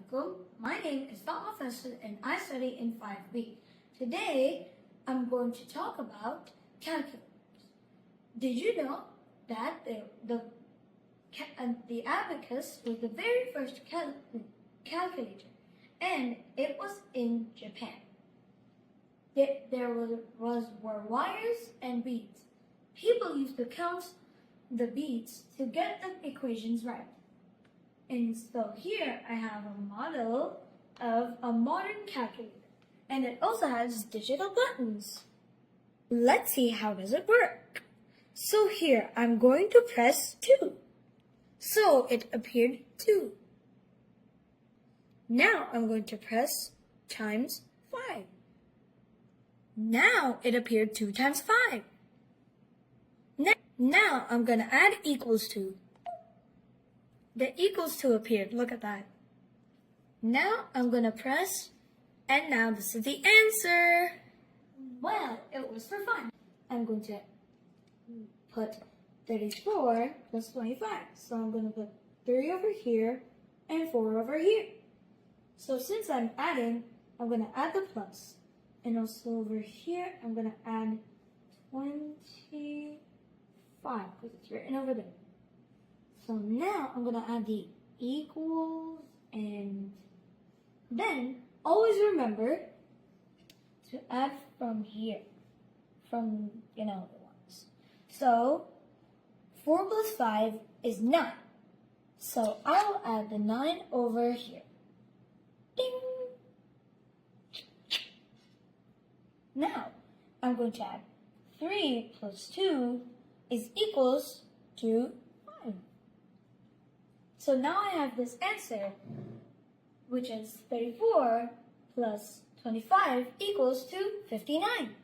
Assalamualaikum. My name is Fatima Faisal and I study in 5B. Today, I'm going to talk about calculus. Did you know that the abacus was the very first calculator, and it was in Japan. There were wires and beads. People used to count the beads to get the equations right. And so here I have a model of a modern calculator, and it also has digital buttons. Let's see how does it work. So here I'm going to press 2. So it appeared 2. Now I'm going to press times 5. Now it appeared 2 times 5. Now I'm going to add equals to. The equals to appeared. Look at that. Now I'm going to press, and now this is the answer. Well, it was for fun. I'm going to put 34 plus 25. So I'm going to put 3 over here and 4 over here. So since I'm adding, I'm going to add the plus. And also over here, I'm going to add 25 because it's written over there. So now I'm going to add the equals, and then always remember to add from here, from, the ones. So 4 plus 5 is 9. So I'll add the 9 over here. Ding! Now I'm going to add 3 plus 2 is equals to 5. So now I have this answer, which is 34 plus 25 equals to 59.